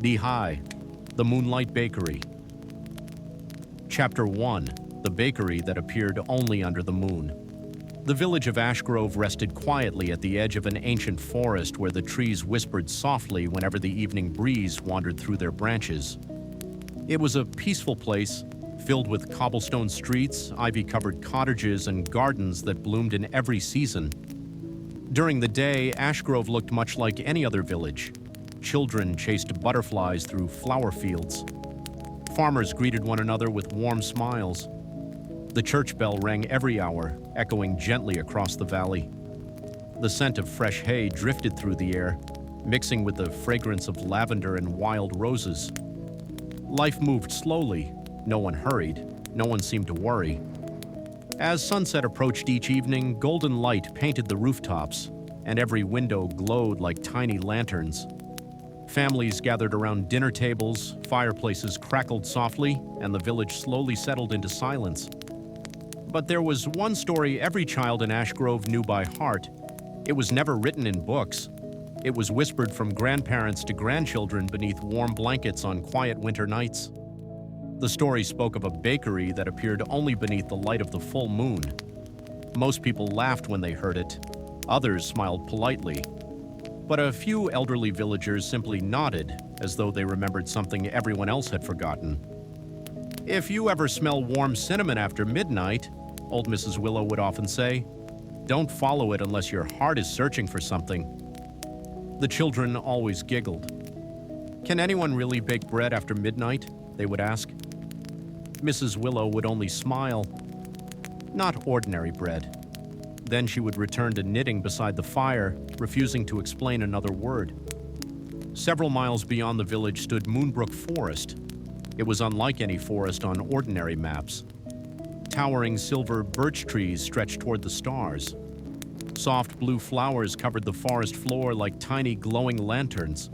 The Moonlight Bakery. Chapter 1. The Bakery That Appeared Only Under the Moon. The village of Ashgrove rested quietly at the edge of an ancient forest where the trees whispered softly whenever the evening breeze wandered through their branches. It was a peaceful place, filled with cobblestone streets, ivy-covered cottages, and gardens that bloomed in every season. During the day, Ashgrove looked much like any other village. Children chased butterflies through flower fields. Farmers greeted one another with warm smiles. The church bell rang every hour, echoing gently across the valley. The scent of fresh hay drifted through the air, mixing with the fragrance of lavender and wild roses. Life moved slowly. No one hurried. No one seemed to worry. As sunset approached each evening, golden light painted the rooftops, and every window glowed like tiny lanterns. Families gathered around dinner tables, fireplaces crackled softly, and the village slowly settled into silence. But there was one story every child in Ashgrove knew by heart. It was never written in books. It was whispered from grandparents to grandchildren beneath warm blankets on quiet winter nights. The story spoke of a bakery that appeared only beneath the light of the full moon. Most people laughed when they heard it. Others smiled politely. But a few elderly villagers simply nodded, as though they remembered something everyone else had forgotten. "If you ever smell warm cinnamon after midnight," old Mrs. Willow would often say, "don't follow it unless your heart is searching for something." The children always giggled. "Can anyone really bake bread after midnight?" they would ask. Mrs. Willow would only smile. "Not ordinary bread." Then she would return to knitting beside the fire, refusing to explain another word. Several miles beyond the village stood Moonbrook Forest. It was unlike any forest on ordinary maps. Towering silver birch trees stretched toward the stars. Soft blue flowers covered the forest floor like tiny glowing lanterns.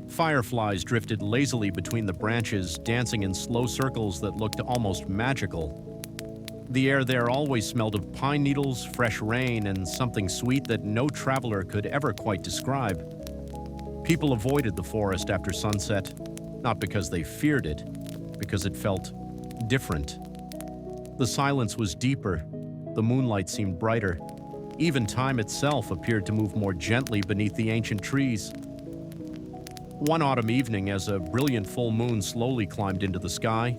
Fireflies drifted lazily between the branches, dancing in slow circles that looked almost magical. The air there always smelled of pine needles, fresh rain, and something sweet that no traveler could ever quite describe. People avoided the forest after sunset, not because they feared it, because it felt different. The silence was deeper. The moonlight seemed brighter. Even time itself appeared to move more gently beneath the ancient trees. One autumn evening, as a brilliant full moon slowly climbed into the sky,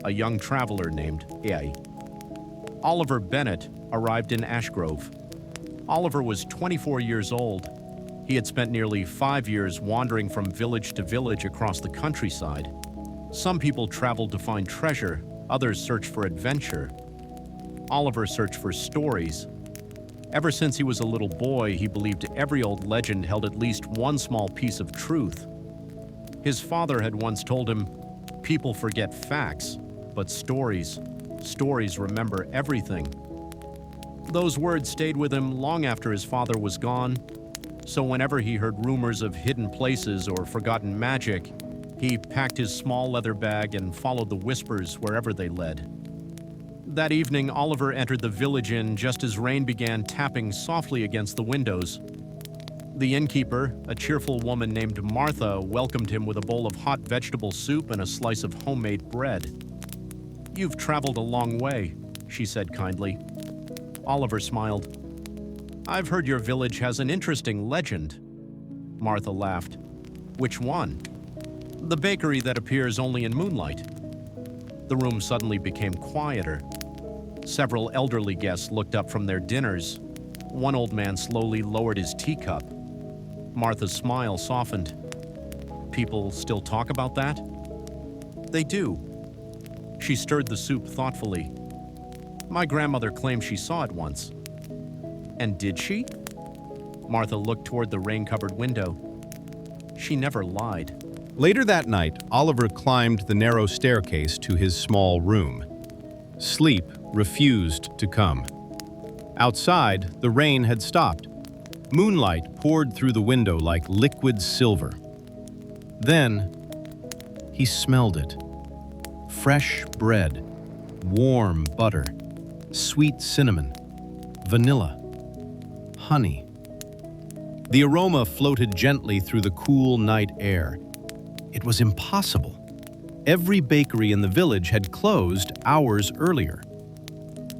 a young traveler named Oliver Bennett arrived in Ashgrove. Oliver was 24 years old. He had spent nearly 5 years wandering from village to village across the countryside. Some people traveled to find treasure, others searched for adventure. Oliver searched for stories. Ever since he was a little boy, he believed every old legend held at least one small piece of truth. His father had once told him, "People forget facts, but stories remember everything." Those words stayed with him long after his father was gone, so whenever he heard rumors of hidden places or forgotten magic, he packed his small leather bag and followed the whispers wherever they led. That evening, Oliver entered the village inn just as rain began tapping softly against the windows. The innkeeper, a cheerful woman named Martha, welcomed him with a bowl of hot vegetable soup and a slice of homemade bread. "You've traveled a long way," she said kindly. Oliver smiled. "I've heard your village has an interesting legend." Martha laughed. "Which one?" "The bakery that appears only in moonlight." The room suddenly became quieter. Several elderly guests looked up from their dinners. One old man slowly lowered his teacup. Martha's smile softened. "People still talk about that?" "They do." She stirred the soup thoughtfully. "My grandmother claimed she saw it once." "And did she?" Martha looked toward the rain-covered window. "She never lied." Later that night, Oliver climbed the narrow staircase to his small room. Sleep refused to come. Outside, the rain had stopped. Moonlight poured through the window like liquid silver. Then, he smelled it. Fresh bread, warm butter, sweet cinnamon, vanilla, honey. The aroma floated gently through the cool night air. It was impossible. Every bakery in the village had closed hours earlier.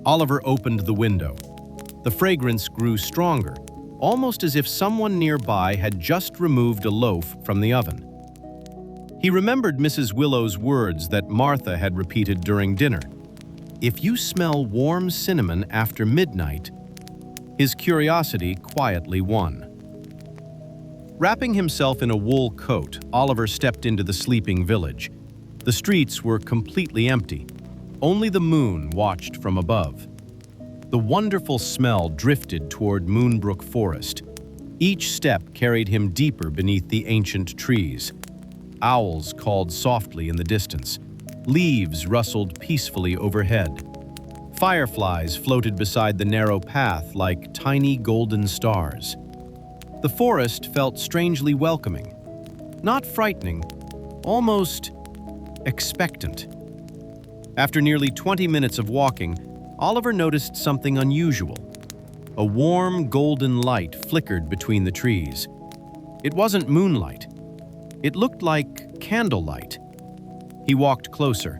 Oliver opened the window. The fragrance grew stronger, almost as if someone nearby had just removed a loaf from the oven. He remembered Mrs. Willow's words that Martha had repeated during dinner. "If you smell warm cinnamon after midnight," his curiosity quietly won. Wrapping himself in a wool coat, Oliver stepped into the sleeping village. The streets were completely empty. Only the moon watched from above. The wonderful smell drifted toward Moonbrook Forest. Each step carried him deeper beneath the ancient trees. Owls called softly in the distance. Leaves rustled peacefully overhead. Fireflies floated beside the narrow path like tiny golden stars. The forest felt strangely welcoming. Not frightening, almost expectant. After nearly 20 minutes of walking, Oliver noticed something unusual. A warm golden light flickered between the trees. It wasn't moonlight. It looked like candlelight. He walked closer,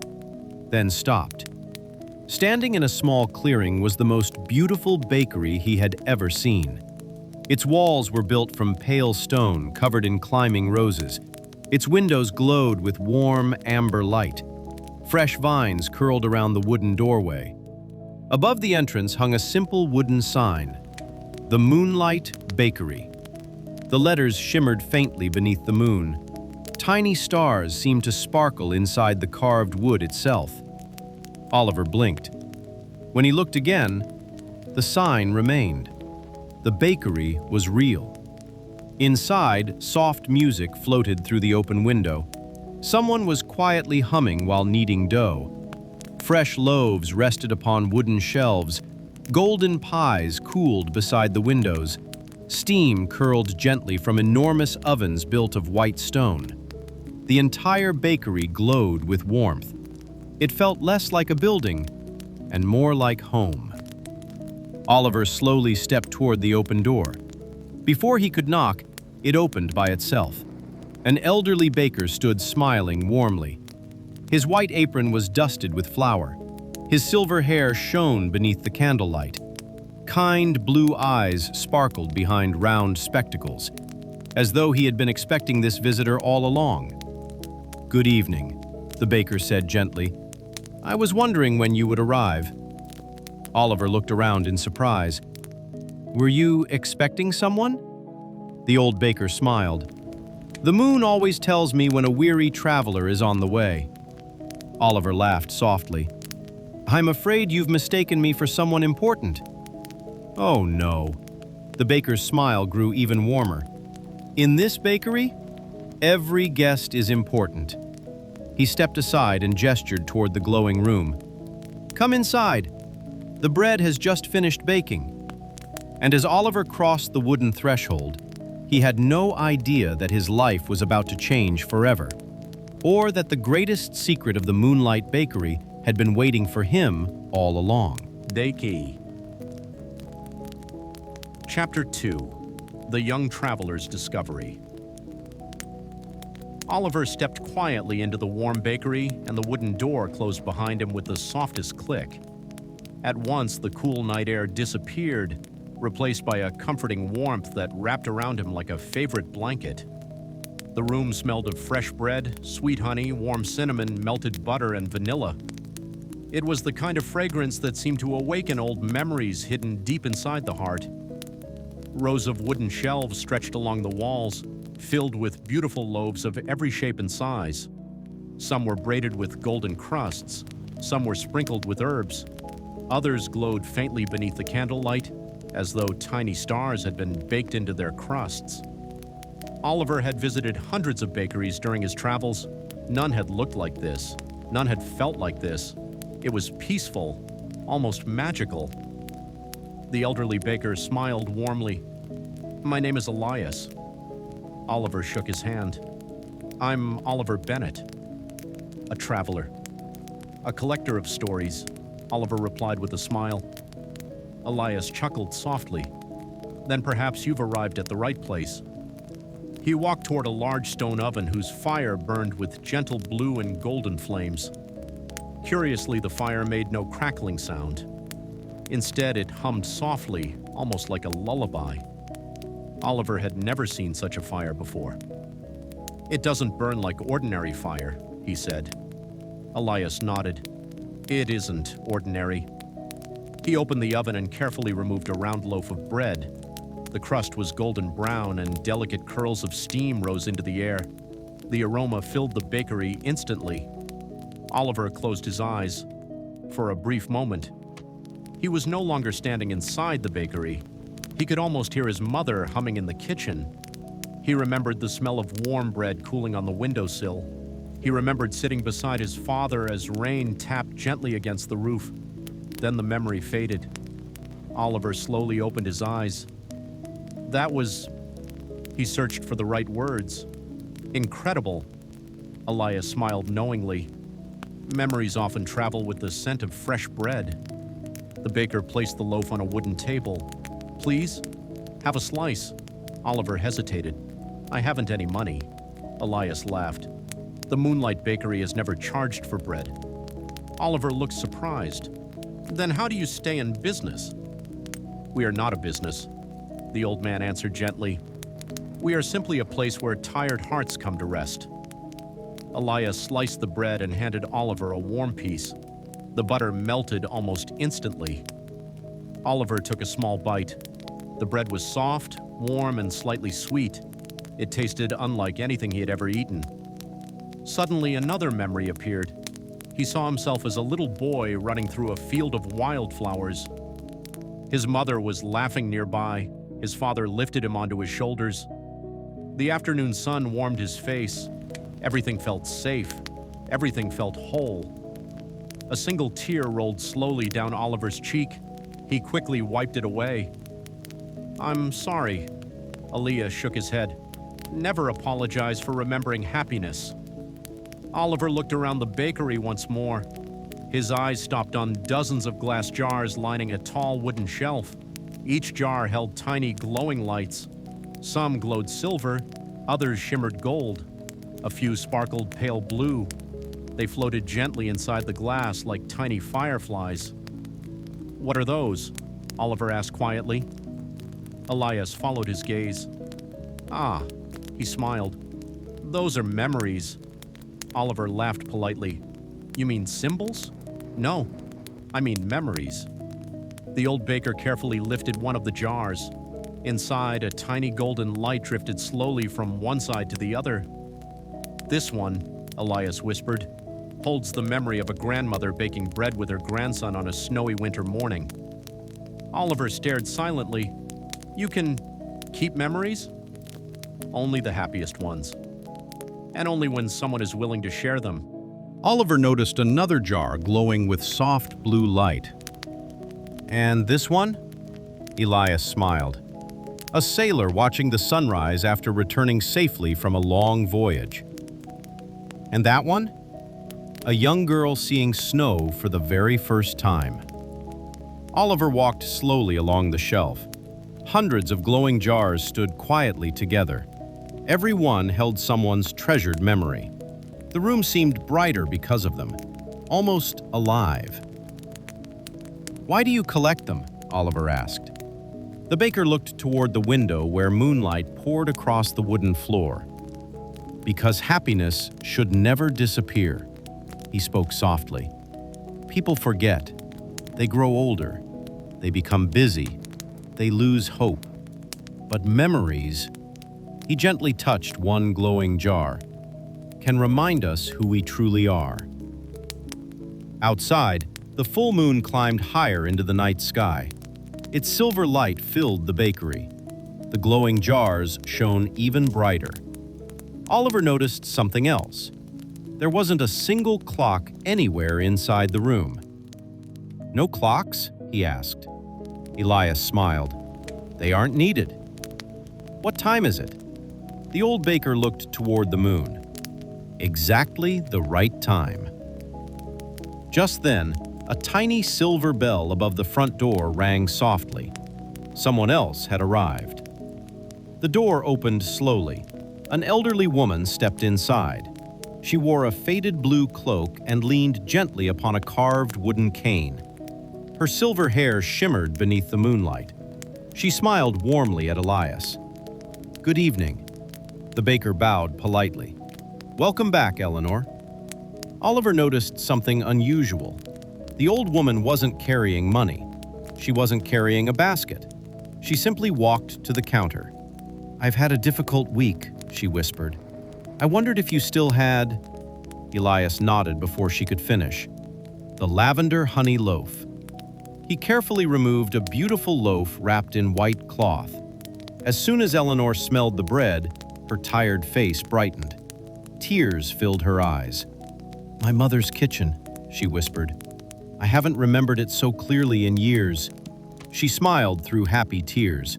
then stopped. Standing in a small clearing was the most beautiful bakery he had ever seen. Its walls were built from pale stone covered in climbing roses. Its windows glowed with warm amber light. Fresh vines curled around the wooden doorway. Above the entrance hung a simple wooden sign, "The Moonlight Bakery." The letters shimmered faintly beneath the moon. Tiny stars seemed to sparkle inside the carved wood itself. Oliver blinked. When he looked again, the sign remained. The bakery was real. Inside, soft music floated through the open window. Someone was quietly humming while kneading dough. Fresh loaves rested upon wooden shelves. Golden pies cooled beside the windows. Steam curled gently from enormous ovens built of white stone. The entire bakery glowed with warmth. It felt less like a building and more like home. Oliver slowly stepped toward the open door. Before he could knock, it opened by itself. An elderly baker stood smiling warmly. His white apron was dusted with flour. His silver hair shone beneath the candlelight. Kind blue eyes sparkled behind round spectacles, as though he had been expecting this visitor all along. "Good evening," the baker said gently. "I was wondering when you would arrive." Oliver looked around in surprise. "Were you expecting someone?" The old baker smiled. "The moon always tells me when a weary traveler is on the way." Oliver laughed softly. "I'm afraid you've mistaken me for someone important." "Oh no." The baker's smile grew even warmer. "In this bakery, every guest is important." He stepped aside and gestured toward the glowing room. "Come inside. The bread has just finished baking." And as Oliver crossed the wooden threshold, he had no idea that his life was about to change forever, or that the greatest secret of the Moonlight Bakery had been waiting for him all along. Day Key. Chapter 2. The Young Traveler's Discovery. Oliver stepped quietly into the warm bakery, and the wooden door closed behind him with the softest click. At once, the cool night air disappeared, replaced by a comforting warmth that wrapped around him like a favorite blanket. The room smelled of fresh bread, sweet honey, warm cinnamon, melted butter, and vanilla. It was the kind of fragrance that seemed to awaken old memories hidden deep inside the heart. Rows of wooden shelves stretched along the walls, filled with beautiful loaves of every shape and size. Some were braided with golden crusts, some were sprinkled with herbs. Others glowed faintly beneath the candlelight, as though tiny stars had been baked into their crusts. Oliver had visited hundreds of bakeries during his travels. None had looked like this. None had felt like this. It was peaceful, almost magical. The elderly baker smiled warmly. "My name is Elias." Oliver shook his hand. "I'm Oliver Bennett, a traveler, a collector of stories," Oliver replied with a smile. Elias chuckled softly. "Then perhaps you've arrived at the right place." He walked toward a large stone oven whose fire burned with gentle blue and golden flames. Curiously, the fire made no crackling sound. Instead, it hummed softly, almost like a lullaby. Oliver had never seen such a fire before. "It doesn't burn like ordinary fire," he said. Elias nodded. "It isn't ordinary." He opened the oven and carefully removed a round loaf of bread. The crust was golden brown and delicate curls of steam rose into the air. The aroma filled the bakery instantly. Oliver closed his eyes. For a brief moment, he was no longer standing inside the bakery. He could almost hear his mother humming in the kitchen. He remembered the smell of warm bread cooling on the windowsill. He remembered sitting beside his father as rain tapped gently against the roof. Then the memory faded. Oliver slowly opened his eyes. That was... He searched for the right words. Incredible. Elias smiled knowingly. Memories often travel with the scent of fresh bread. The baker placed the loaf on a wooden table. "Please? Have a slice." Oliver hesitated. "I haven't any money." Elias laughed. "The Moonlight Bakery has never charged for bread." Oliver looked surprised. "Then how do you stay in business?" "We are not a business," the old man answered gently. "We are simply a place where tired hearts come to rest." Elias sliced the bread and handed Oliver a warm piece. The butter melted almost instantly. Oliver took a small bite. The bread was soft, warm, and slightly sweet. It tasted unlike anything he had ever eaten. Suddenly, another memory appeared. He saw himself as a little boy running through a field of wildflowers. His mother was laughing nearby. His father lifted him onto his shoulders. The afternoon sun warmed his face. Everything felt safe. Everything felt whole. A single tear rolled slowly down Oliver's cheek. He quickly wiped it away. "I'm sorry." Elias shook his head. "Never apologize for remembering happiness." Oliver looked around the bakery once more. His eyes stopped on dozens of glass jars lining a tall wooden shelf. Each jar held tiny glowing lights. Some glowed silver, others shimmered gold. A few sparkled pale blue. They floated gently inside the glass like tiny fireflies. "What are those?" Oliver asked quietly. Elias followed his gaze. "Ah," he smiled. "Those are memories." Oliver laughed politely. "You mean symbols?" "No, I mean memories." The old baker carefully lifted one of the jars. Inside, a tiny golden light drifted slowly from one side to the other. "This one," Elias whispered, "holds the memory of a grandmother baking bread with her grandson on a snowy winter morning." Oliver stared silently. "You can keep memories?" "Only the happiest ones. And only when someone is willing to share them." Oliver noticed another jar glowing with soft blue light. "And this one?" Elias smiled. "A sailor watching the sunrise after returning safely from a long voyage." "And that one?" "A young girl seeing snow for the very first time." Oliver walked slowly along the shelf. Hundreds of glowing jars stood quietly together. Every one held someone's treasured memory. The room seemed brighter because of them, almost alive. "Why do you collect them?" Oliver asked. The baker looked toward the window where moonlight poured across the wooden floor. "Because happiness should never disappear," he spoke softly. "People forget. They grow older. They become busy. They lose hope. But memories," he gently touched one glowing jar, "can remind us who we truly are." Outside, the full moon climbed higher into the night sky. Its silver light filled the bakery. The glowing jars shone even brighter. Oliver noticed something else. There wasn't a single clock anywhere inside the room. "No clocks?" he asked. Elias smiled. "They aren't needed." "What time is it?" The old baker looked toward the moon. "Exactly the right time." Just then, a tiny silver bell above the front door rang softly. Someone else had arrived. The door opened slowly. An elderly woman stepped inside. She wore a faded blue cloak and leaned gently upon a carved wooden cane. Her silver hair shimmered beneath the moonlight. She smiled warmly at Elias. "Good evening." The baker bowed politely. "Welcome back, Eleanor." Oliver noticed something unusual. The old woman wasn't carrying money. She wasn't carrying a basket. She simply walked to the counter. "I've had a difficult week," she whispered. "I wondered if you still had—" Elias nodded before she could finish. "The lavender honey loaf." He carefully removed a beautiful loaf wrapped in white cloth. As soon as Eleanor smelled the bread, her tired face brightened. Tears filled her eyes. "My mother's kitchen," she whispered. "I haven't remembered it so clearly in years." She smiled through happy tears.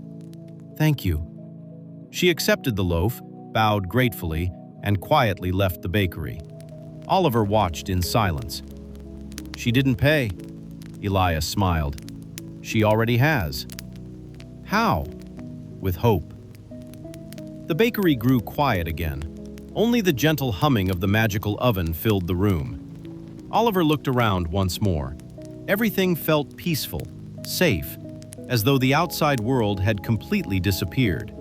"Thank you." She accepted the loaf, bowed gratefully, and quietly left the bakery. Oliver watched in silence. "She didn't pay." Elias smiled. "She already has." "How?" "With hope." The bakery grew quiet again. Only the gentle humming of the magical oven filled the room. Oliver looked around once more. Everything felt peaceful, safe, as though the outside world had completely disappeared.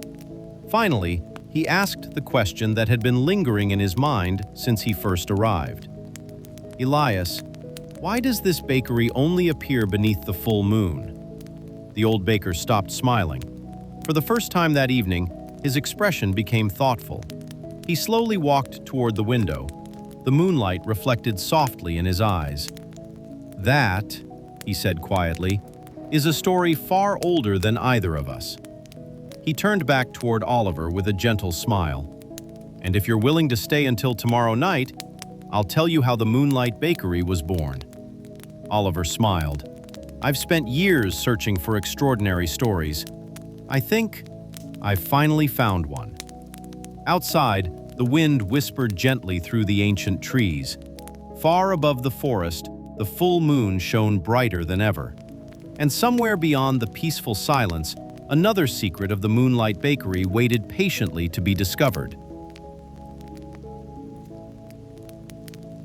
Finally, he asked the question that had been lingering in his mind since he first arrived. "Elias, why does this bakery only appear beneath the full moon?" The old baker stopped smiling. For the first time that evening, his expression became thoughtful. He slowly walked toward the window. The moonlight reflected softly in his eyes. "That," he said quietly, "is a story far older than either of us." He turned back toward Oliver with a gentle smile. "And if you're willing to stay until tomorrow night, I'll tell you how the Moonlight Bakery was born." Oliver smiled. "I've spent years searching for extraordinary stories. I think I've finally found one." Outside, the wind whispered gently through the ancient trees. Far above the forest, the full moon shone brighter than ever. And somewhere beyond the peaceful silence, another secret of the Moonlight Bakery waited patiently to be discovered.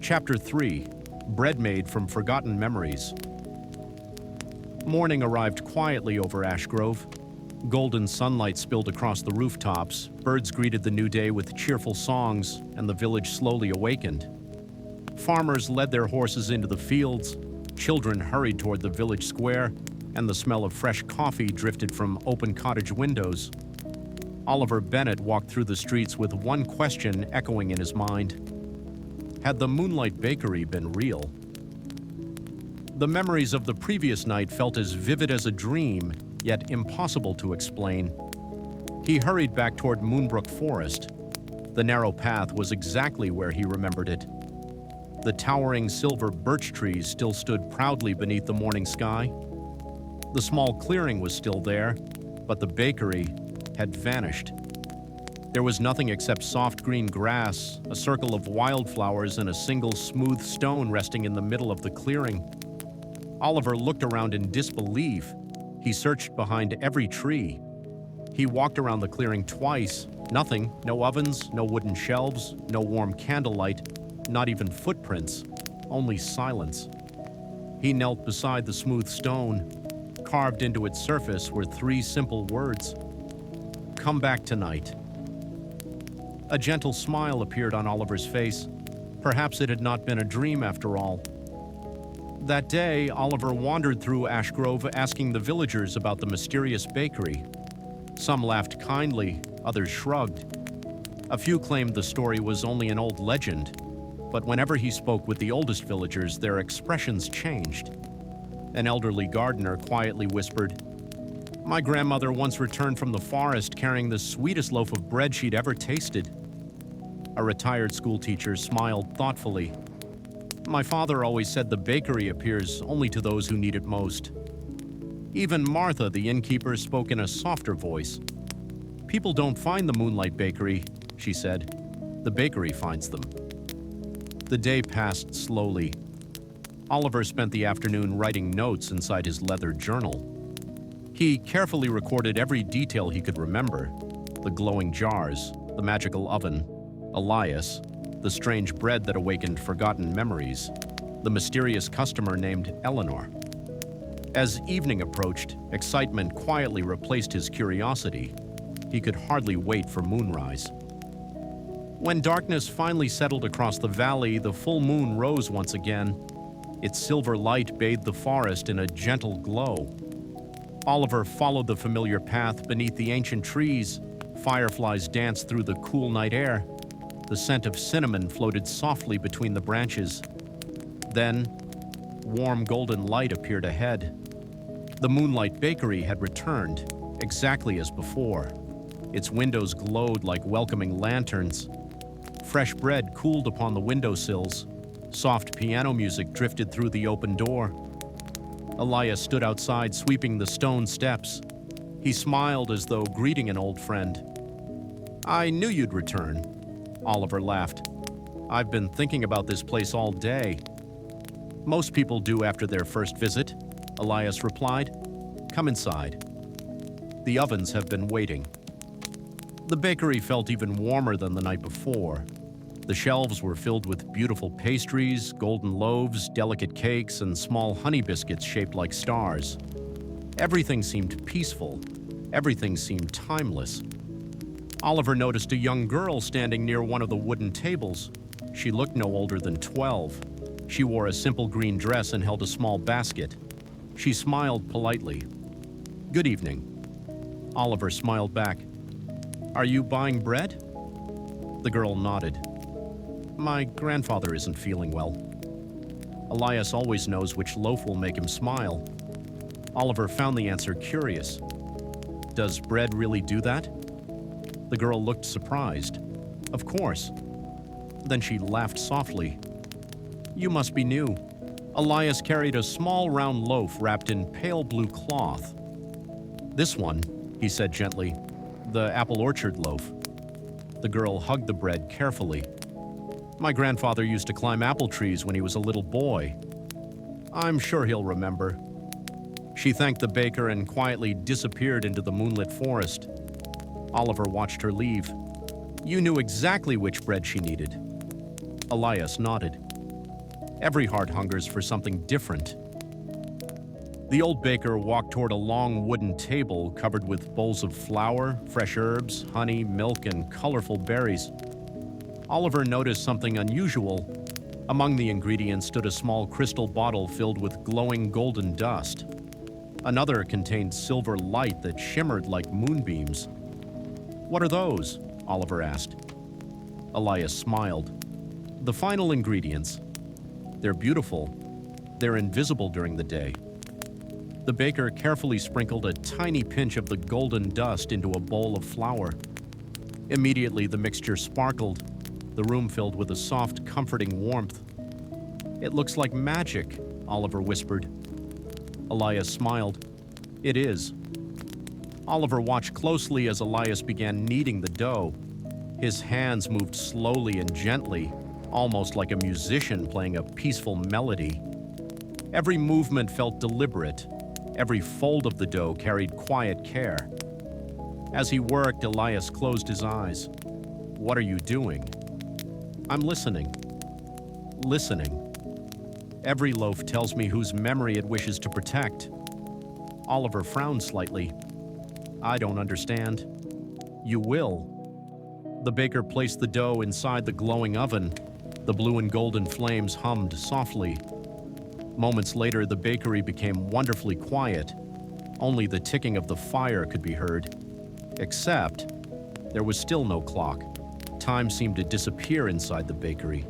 Chapter 3. Bread Made from Forgotten Memories. Morning arrived quietly over Ash Grove. Golden sunlight spilled across the rooftops, birds greeted the new day with cheerful songs, and the village slowly awakened. Farmers led their horses into the fields, children hurried toward the village square, and the smell of fresh coffee drifted from open cottage windows. Oliver Bennett walked through the streets with one question echoing in his mind. Had the Moonlight Bakery been real? The memories of the previous night felt as vivid as a dream, yet impossible to explain. He hurried back toward Moonbrook Forest. The narrow path was exactly where he remembered it. The towering silver birch trees still stood proudly beneath the morning sky. The small clearing was still there, but the bakery had vanished. There was nothing except soft green grass, a circle of wildflowers, and a single smooth stone resting in the middle of the clearing. Oliver looked around in disbelief. He searched behind every tree. He walked around the clearing twice. Nothing, no ovens, no wooden shelves, no warm candlelight, not even footprints, only silence. He knelt beside the smooth stone. Carved into its surface were three simple words: "Come back tonight." A gentle smile appeared on Oliver's face. Perhaps it had not been a dream after all. That day, Oliver wandered through Ash Grove asking the villagers about the mysterious bakery. Some laughed kindly, others shrugged. A few claimed the story was only an old legend, but whenever he spoke with the oldest villagers, their expressions changed. An elderly gardener quietly whispered, "My grandmother once returned from the forest carrying the sweetest loaf of bread she'd ever tasted." A retired schoolteacher smiled thoughtfully. "My father always said the bakery appears only to those who need it most." Even Martha, the innkeeper, spoke in a softer voice. "People don't find the Moonlight Bakery," she said. "The bakery finds them." The day passed slowly. Oliver spent the afternoon writing notes inside his leather journal. He carefully recorded every detail he could remember: the glowing jars, the magical oven, Elias, the strange bread that awakened forgotten memories, the mysterious customer named Eleanor. As evening approached, excitement quietly replaced his curiosity. He could hardly wait for moonrise. When darkness finally settled across the valley, the full moon rose once again. Its silver light bathed the forest in a gentle glow. Oliver followed the familiar path beneath the ancient trees. Fireflies danced through the cool night air. The scent of cinnamon floated softly between the branches. Then, warm golden light appeared ahead. The Moonlight Bakery had returned, exactly as before. Its windows glowed like welcoming lanterns. Fresh bread cooled upon the windowsills. Soft piano music drifted through the open door. Elias stood outside, sweeping the stone steps. He smiled as though greeting an old friend. "I knew you'd return," Oliver laughed. "I've been thinking about this place all day." "Most people do after their first visit," Elias replied. "Come inside. The ovens have been waiting." The bakery felt even warmer than the night before. The shelves were filled with beautiful pastries, golden loaves, delicate cakes, and small honey biscuits shaped like stars. Everything seemed peaceful. Everything seemed timeless. Oliver noticed a young girl standing near one of the wooden tables. She looked no older than 12. She wore a simple green dress and held a small basket. She smiled politely. "Good evening." Oliver smiled back. "Are you buying bread?" The girl nodded. "My grandfather isn't feeling well." Elias always knows which loaf will make him smile. Oliver found the answer curious. "Does bread really do that?" The girl looked surprised. "Of course." Then she laughed softly. "You must be new." Elias carried a small round loaf wrapped in pale blue cloth. "This one," he said gently, "the apple orchard loaf." The girl hugged the bread carefully. "My grandfather used to climb apple trees when he was a little boy. I'm sure he'll remember." She thanked the baker and quietly disappeared into the moonlit forest. Oliver watched her leave. "You knew exactly which bread she needed." Elias nodded. Every heart hungers for something different. The old baker walked toward a long wooden table covered with bowls of flour, fresh herbs, honey, milk, and colorful berries. Oliver noticed something unusual. Among the ingredients stood a small crystal bottle filled with glowing golden dust. Another contained silver light that shimmered like moonbeams. "What are those?" Oliver asked. Elias smiled. "The final ingredients. They're beautiful. They're invisible during the day." The baker carefully sprinkled a tiny pinch of the golden dust into a bowl of flour. Immediately, the mixture sparkled, the room filled with a soft, comforting warmth. "It looks like magic," Oliver whispered. Elias smiled. "It is." Oliver watched closely as Elias began kneading the dough. His hands moved slowly and gently, almost like a musician playing a peaceful melody. Every movement felt deliberate. Every fold of the dough carried quiet care. As he worked, Elias closed his eyes. "What are you doing?" "I'm listening." Listening. Every loaf tells me whose memory it wishes to protect. Oliver frowned slightly. "I don't understand." "You will." The baker placed the dough inside the glowing oven. The blue and golden flames hummed softly. Moments later, the bakery became wonderfully quiet. Only the ticking of the fire could be heard. Except, there was still no clock. Time seemed to disappear inside the bakery.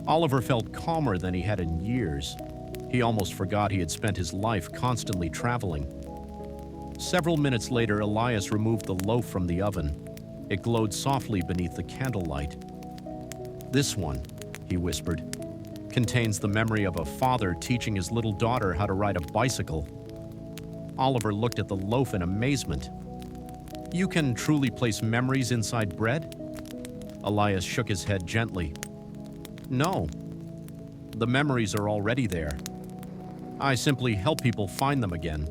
Oliver felt calmer than he had in years. He almost forgot he had spent his life constantly traveling. Several minutes later, Elias removed the loaf from the oven. It glowed softly beneath the candlelight. "This one," he whispered, "contains the memory of a father teaching his little daughter how to ride a bicycle." Oliver looked at the loaf in amazement. "You can truly place memories inside bread?" Elias shook his head gently. "No. The memories are already there. I simply help people find them again."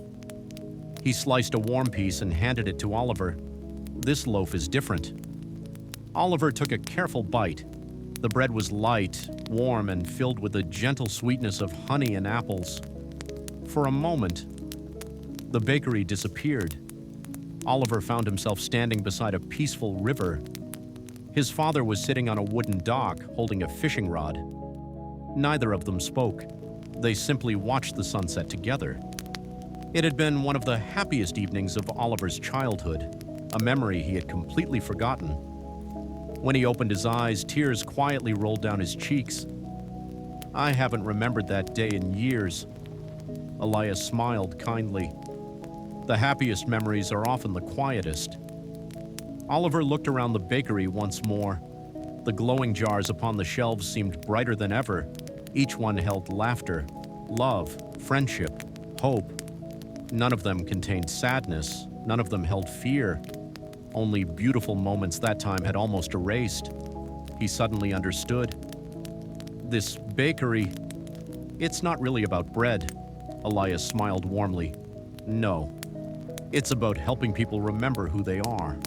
He sliced a warm piece and handed it to Oliver. "This loaf is different." Oliver took a careful bite. The bread was light, warm, and filled with the gentle sweetness of honey and apples. For a moment, the bakery disappeared. Oliver found himself standing beside a peaceful river. His father was sitting on a wooden dock, holding a fishing rod. Neither of them spoke. They simply watched the sunset together. It had been one of the happiest evenings of Oliver's childhood, a memory he had completely forgotten. When he opened his eyes, tears quietly rolled down his cheeks. "I haven't remembered that day in years." Elias smiled kindly. The happiest memories are often the quietest. Oliver looked around the bakery once more. The glowing jars upon the shelves seemed brighter than ever. Each one held laughter, love, friendship, hope. None of them contained sadness. None of them held fear. Only beautiful moments that time had almost erased. He suddenly understood. This bakery, it's not really about bread. Elias smiled warmly. No, it's about helping people remember who they are.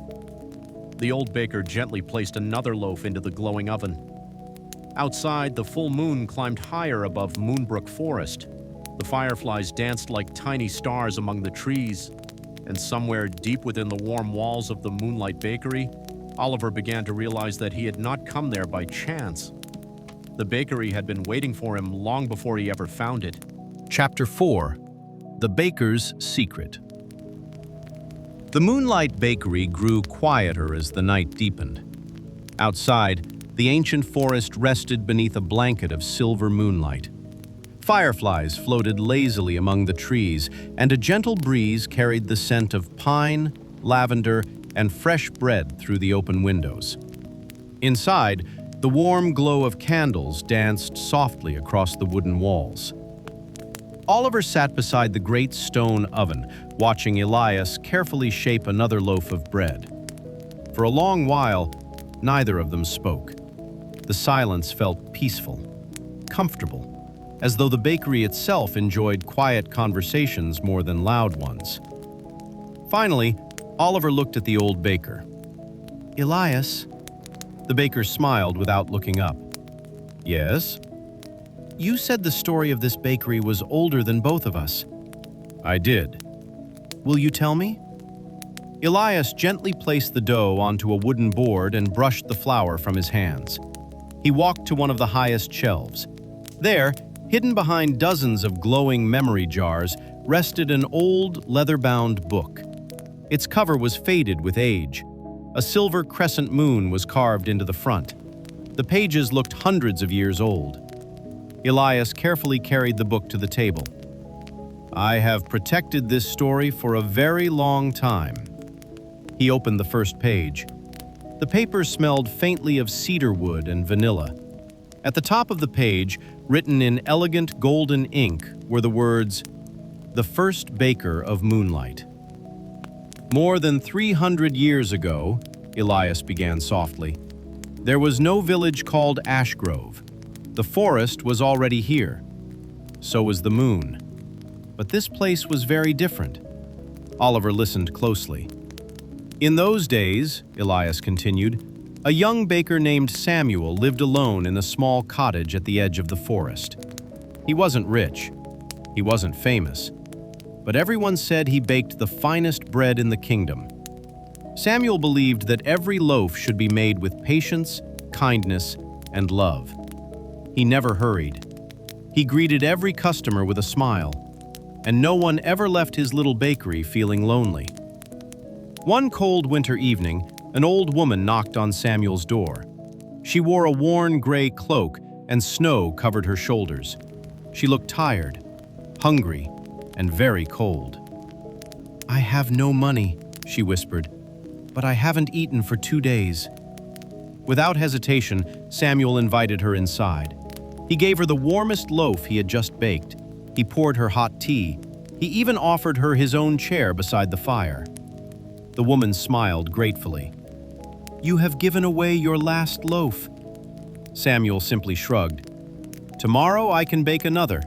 The old baker gently placed another loaf into the glowing oven. Outside, the full moon climbed higher above Moonbrook Forest. The fireflies danced like tiny stars among the trees. And somewhere deep within the warm walls of the Moonlight Bakery, Oliver began to realize that he had not come there by chance. The bakery had been waiting for him long before he ever found it. Chapter 4: The Baker's Secret. The Moonlight Bakery grew quieter as the night deepened. Outside, the ancient forest rested beneath a blanket of silver moonlight. Fireflies floated lazily among the trees, and a gentle breeze carried the scent of pine, lavender, and fresh bread through the open windows. Inside, the warm glow of candles danced softly across the wooden walls. Oliver sat beside the great stone oven, watching Elias carefully shape another loaf of bread. For a long while, neither of them spoke. The silence felt peaceful, comfortable, as though the bakery itself enjoyed quiet conversations more than loud ones. Finally, Oliver looked at the old baker. "Elias?" The baker smiled without looking up. "Yes?" "You said the story of this bakery was older than both of us." "I did." "Will you tell me?" Elias gently placed the dough onto a wooden board and brushed the flour from his hands. He walked to one of the highest shelves. There, hidden behind dozens of glowing memory jars, rested an old, leather-bound book. Its cover was faded with age. A silver crescent moon was carved into the front. The pages looked hundreds of years old. Elias carefully carried the book to the table. "I have protected this story for a very long time." He opened the first page. The paper smelled faintly of cedar wood and vanilla. At the top of the page, written in elegant golden ink, were the words, "The First Baker of Moonlight." "More than 300 years ago," Elias began softly, "there was no village called Ashgrove. The forest was already here. So was the moon. But this place was very different." Oliver listened closely. "In those days," Elias continued, "a young baker named Samuel lived alone in a small cottage at the edge of the forest. He wasn't rich. He wasn't famous. But everyone said he baked the finest bread in the kingdom. Samuel believed that every loaf should be made with patience, kindness, and love. He never hurried. He greeted every customer with a smile, and no one ever left his little bakery feeling lonely. One cold winter evening, an old woman knocked on Samuel's door. She wore a worn gray cloak, and snow covered her shoulders. She looked tired, hungry, and very cold. "I have no money," she whispered, "but I haven't eaten for 2 days." Without hesitation, Samuel invited her inside. He gave her the warmest loaf he had just baked. He poured her hot tea. He even offered her his own chair beside the fire. The woman smiled gratefully. "You have given away your last loaf." Samuel simply shrugged. "Tomorrow I can bake another."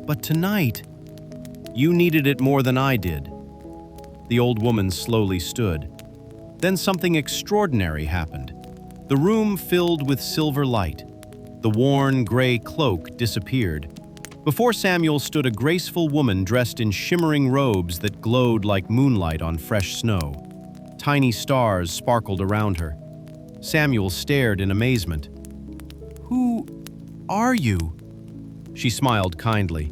"But tonight—" "You needed it more than I did." The old woman slowly stood. Then something extraordinary happened. The room filled with silver light. The worn gray cloak disappeared. Before Samuel stood a graceful woman dressed in shimmering robes that glowed like moonlight on fresh snow. Tiny stars sparkled around her. Samuel stared in amazement. "Who are you?" She smiled kindly.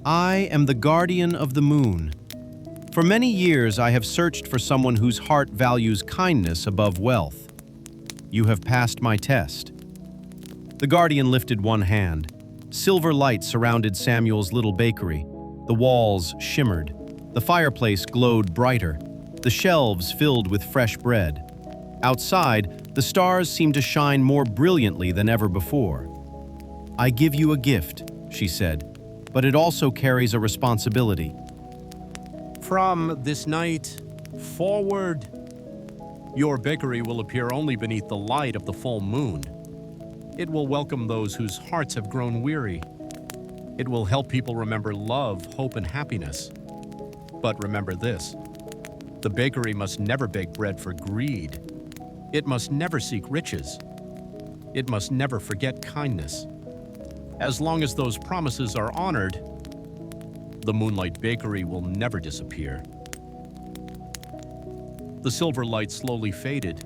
"I am the guardian of the moon. For many years I have searched for someone whose heart values kindness above wealth. You have passed my test." The guardian lifted one hand. Silver light surrounded Samuel's little bakery. The walls shimmered. The fireplace glowed brighter. The shelves filled with fresh bread. Outside, the stars seemed to shine more brilliantly than ever before. "I give you a gift," she said, "but it also carries a responsibility." From this night forward, your bakery will appear only beneath the light of the full moon. It will welcome those whose hearts have grown weary. It will help people remember love, hope, and happiness. But remember this: the bakery must never bake bread for greed. It must never seek riches. It must never forget kindness. As long as those promises are honored, the Moonlight Bakery will never disappear. The silver light slowly faded.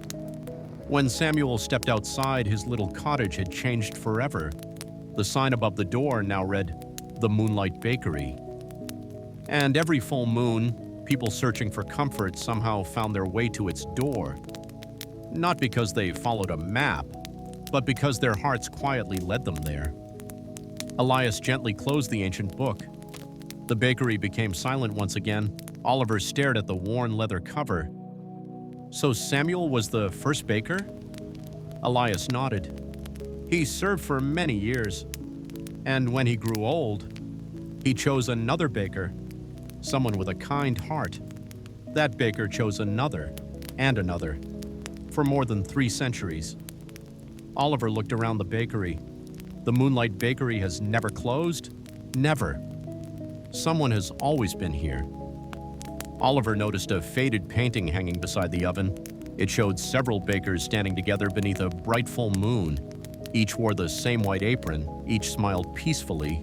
When Samuel stepped outside, his little cottage had changed forever. The sign above the door now read, "The Moonlight Bakery." And every full moon, people searching for comfort somehow found their way to its door. Not because they followed a map, but because their hearts quietly led them there. Elias gently closed the ancient book. The bakery became silent once again. Oliver stared at the worn leather cover. So Samuel was the first baker? Elias nodded. He served for many years, and when he grew old, he chose another baker, someone with a kind heart. That baker chose another, and another, for more than 3 centuries. Oliver looked around the bakery. The Moonlight Bakery has never closed? Never. Someone has always been here. Oliver noticed a faded painting hanging beside the oven. It showed several bakers standing together beneath a bright full moon. Each wore the same white apron. Each smiled peacefully.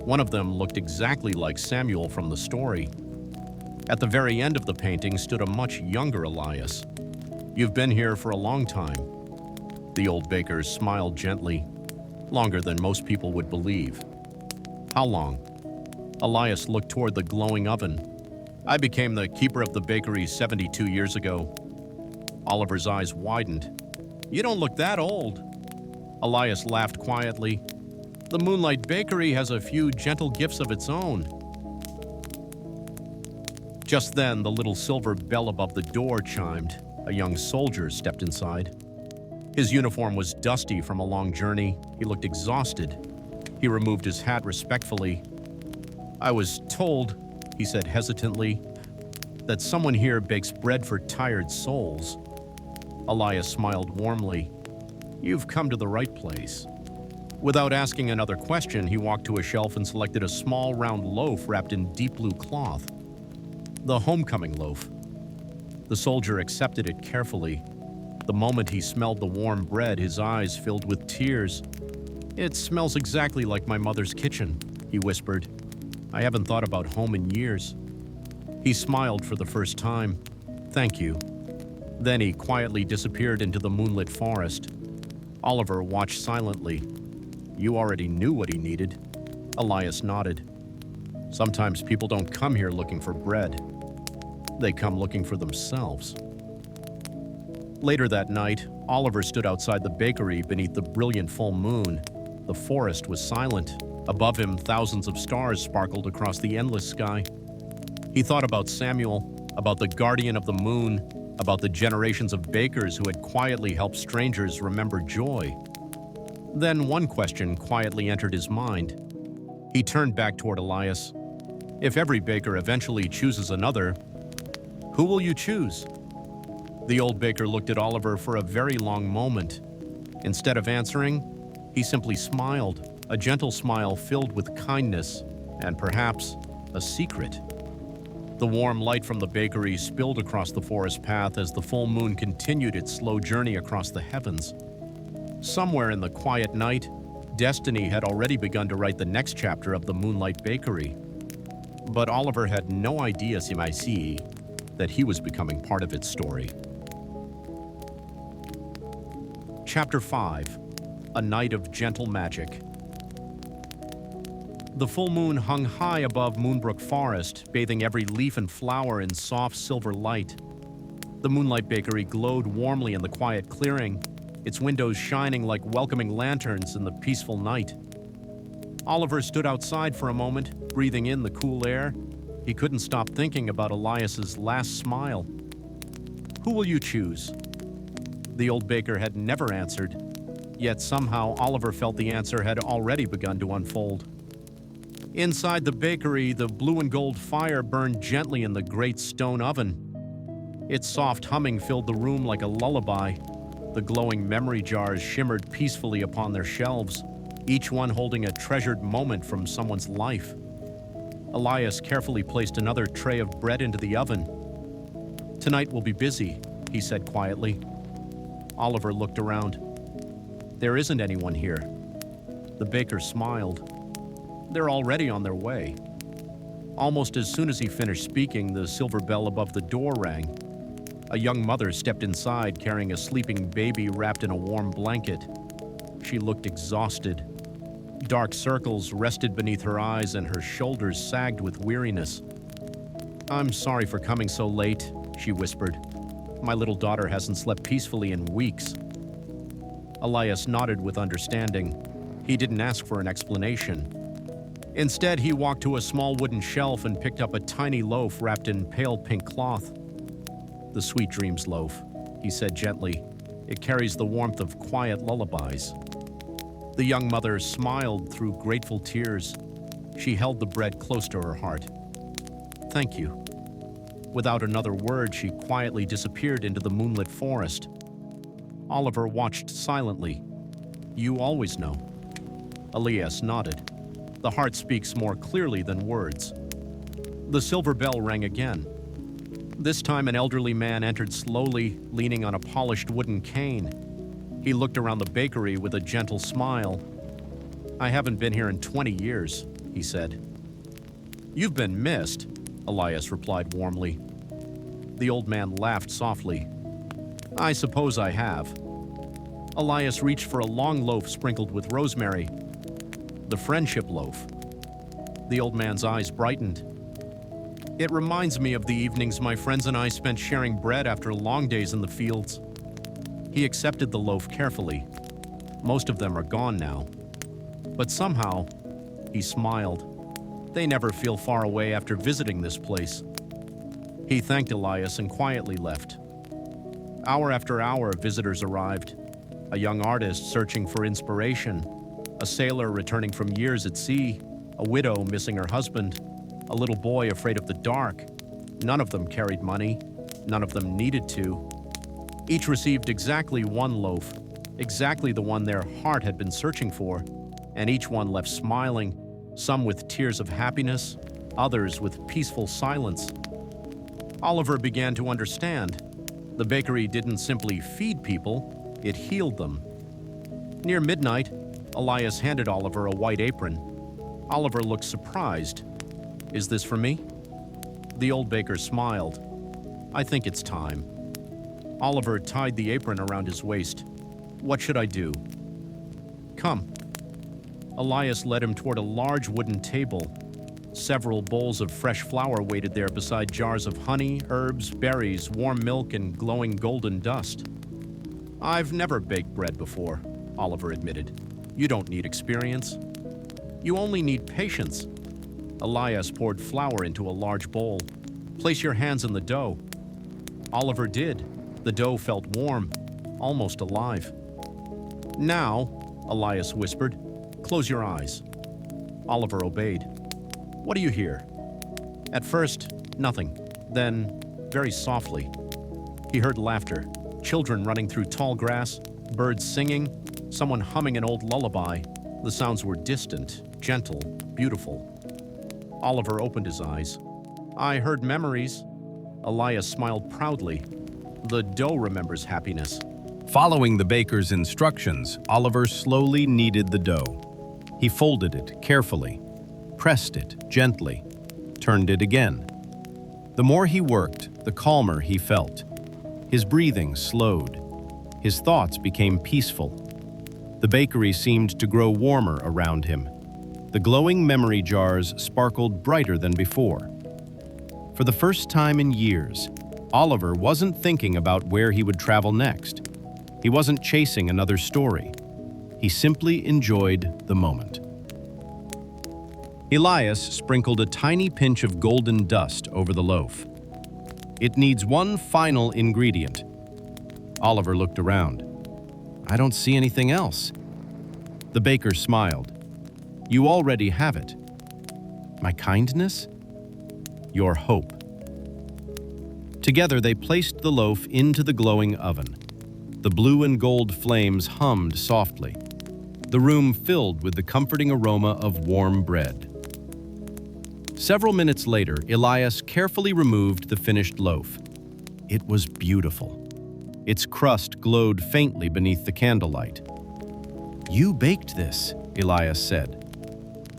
One of them looked exactly like Samuel from the story. At the very end of the painting stood a much younger Elias. "You've been here for a long time." The old baker smiled gently. "Longer than most people would believe." "How long?" Elias looked toward the glowing oven. "I became the keeper of the bakery 72 years ago." Oliver's eyes widened. "You don't look that old." Elias laughed quietly. "The Moonlight Bakery has a few gentle gifts of its own." Just then, the little silver bell above the door chimed. A young soldier stepped inside. His uniform was dusty from a long journey. He looked exhausted. He removed his hat respectfully. "I was told," he said hesitantly, "that someone here bakes bread for tired souls." Elias smiled warmly. "You've come to the right place." Without asking another question, he walked to a shelf and selected a small round loaf wrapped in deep blue cloth. The homecoming loaf. The soldier accepted it carefully. The moment he smelled the warm bread, his eyes filled with tears. "It smells exactly like my mother's kitchen," he whispered. "I haven't thought about home in years." He smiled for the first time. "Thank you." Then he quietly disappeared into the moonlit forest. Oliver watched silently. "You already knew what he needed." Elias nodded. "Sometimes people don't come here looking for bread. They come looking for themselves." Later that night, Oliver stood outside the bakery beneath the brilliant full moon. The forest was silent. Above him, thousands of stars sparkled across the endless sky. He thought about Samuel, about the guardian of the moon, about the generations of bakers who had quietly helped strangers remember joy. Then one question quietly entered his mind. He turned back toward Elias. "If every baker eventually chooses another, who will you choose?" The old baker looked at Oliver for a very long moment. Instead of answering, he simply smiled, a gentle smile filled with kindness and perhaps a secret. The warm light from the bakery spilled across the forest path as the full moon continued its slow journey across the heavens. Somewhere in the quiet night, destiny had already begun to write the next chapter of the Moonlight Bakery. But Oliver had no idea, that he was becoming part of its story. Chapter 5: A Night of Gentle Magic. The full moon hung high above Moonbrook Forest, bathing every leaf and flower in soft silver light. The Moonlight Bakery glowed warmly in the quiet clearing, its windows shining like welcoming lanterns in the peaceful night. Oliver stood outside for a moment, breathing in the cool air. He couldn't stop thinking about Elias's last smile. "Who will you choose?" The old baker had never answered, yet somehow Oliver felt the answer had already begun to unfold. Inside the bakery, the blue and gold fire burned gently in the great stone oven. Its soft humming filled the room like a lullaby. The glowing memory jars shimmered peacefully upon their shelves, each one holding a treasured moment from someone's life. Elias carefully placed another tray of bread into the oven. "Tonight will be busy," he said quietly. Oliver looked around. "There isn't anyone here." The baker smiled. "They're already on their way." Almost as soon as he finished speaking, the silver bell above the door rang. A young mother stepped inside carrying a sleeping baby wrapped in a warm blanket. She looked exhausted. Dark circles rested beneath her eyes and her shoulders sagged with weariness. "I'm sorry for coming so late," she whispered. "My little daughter hasn't slept peacefully in weeks." Elias nodded with understanding. He didn't ask for an explanation. Instead, he walked to a small wooden shelf and picked up a tiny loaf wrapped in pale pink cloth. "The Sweet Dreams loaf," he said gently. "It carries the warmth of quiet lullabies." The young mother smiled through grateful tears. She held the bread close to her heart. "Thank you." Without another word, she quietly disappeared into the moonlit forest. Oliver watched silently. "You always know." Elias nodded. The heart speaks more clearly than words. The silver bell rang again. This time an elderly man entered slowly, leaning on a polished wooden cane. He looked around the bakery with a gentle smile. "I haven't been here in 20 years, he said. "You've been missed," Elias replied warmly. The old man laughed softly. "I suppose I have." Elias reached for a long loaf sprinkled with rosemary. "The friendship loaf." The old man's eyes brightened. "It reminds me of the evenings my friends and I spent sharing bread after long days in the fields." He accepted the loaf carefully. Most of them are gone now. But somehow, he smiled, they never feel far away after visiting this place. He thanked Elias and quietly left. Hour after hour, visitors arrived. A young artist searching for inspiration, a sailor returning from years at sea, a widow missing her husband, a little boy afraid of the dark. None of them carried money. None of them needed to. Each received exactly one loaf, exactly the one their heart had been searching for, and each one left smiling, some with tears of happiness, others with peaceful silence. Oliver began to understand. The bakery didn't simply feed people, it healed them. Near midnight, Elias handed Oliver a white apron. Oliver looked surprised. "Is this for me?" The old baker smiled. "I think it's time." Oliver tied the apron around his waist. "What should I do?" "Come." Elias led him toward a large wooden table. Several bowls of fresh flour waited there beside jars of honey, herbs, berries, warm milk, and glowing golden dust. "I've never baked bread before," Oliver admitted. "You don't need experience. You only need patience." Elias poured flour into a large bowl. "Place your hands in the dough." Oliver did. The dough felt warm, almost alive. "Now," Elias whispered, "close your eyes." Oliver obeyed. "What do you hear?" At first, nothing. Then, very softly, he heard laughter, children running through tall grass, birds singing, someone humming an old lullaby. The sounds were distant, gentle, beautiful. Oliver opened his eyes. I heard memories. Elias smiled proudly. The dough remembers happiness. Following the baker's instructions, Oliver slowly kneaded the dough. He folded it carefully, pressed it gently, turned it again. The more he worked, the calmer he felt. His breathing slowed. His thoughts became peaceful. The bakery seemed to grow warmer around him. The glowing memory jars sparkled brighter than before. For the first time in years, Oliver wasn't thinking about where he would travel next. He wasn't chasing another story. He simply enjoyed the moment. Elias sprinkled a tiny pinch of golden dust over the loaf. It needs one final ingredient. Oliver looked around. I don't see anything else. The baker smiled. You already have it. My kindness? Your hope. Together they placed the loaf into the glowing oven. The blue and gold flames hummed softly. The room filled with the comforting aroma of warm bread. Several minutes later, Elias carefully removed the finished loaf. It was beautiful. Its crust glowed faintly beneath the candlelight. You baked this, Elias said.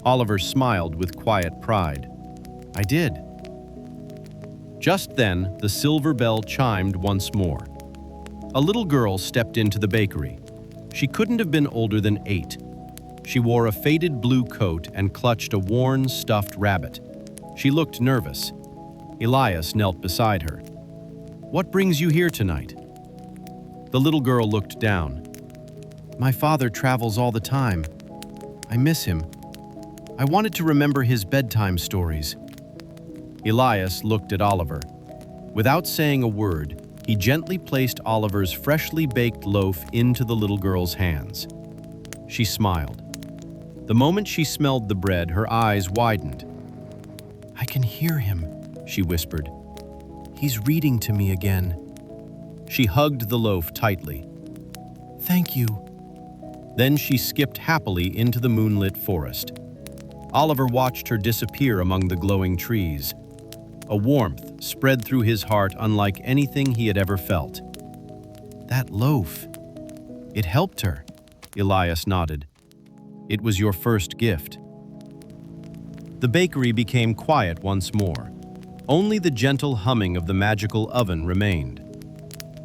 Oliver smiled with quiet pride. I did. Just then, the silver bell chimed once more. A little girl stepped into the bakery. She couldn't have been older than 8. She wore a faded blue coat and clutched a worn, stuffed rabbit. She looked nervous. Elias knelt beside her. What brings you here tonight? The little girl looked down. My father travels all the time. I miss him. I wanted to remember his bedtime stories. Elias looked at Oliver. Without saying a word, he gently placed Oliver's freshly baked loaf into the little girl's hands. She smiled. The moment she smelled the bread, her eyes widened. I can hear him, she whispered. He's reading to me again. She hugged the loaf tightly. Thank you. Then she skipped happily into the moonlit forest. Oliver watched her disappear among the glowing trees. A warmth spread through his heart unlike anything he had ever felt. That loaf. It helped her, Elias nodded. It was your first gift. The bakery became quiet once more. Only the gentle humming of the magical oven remained.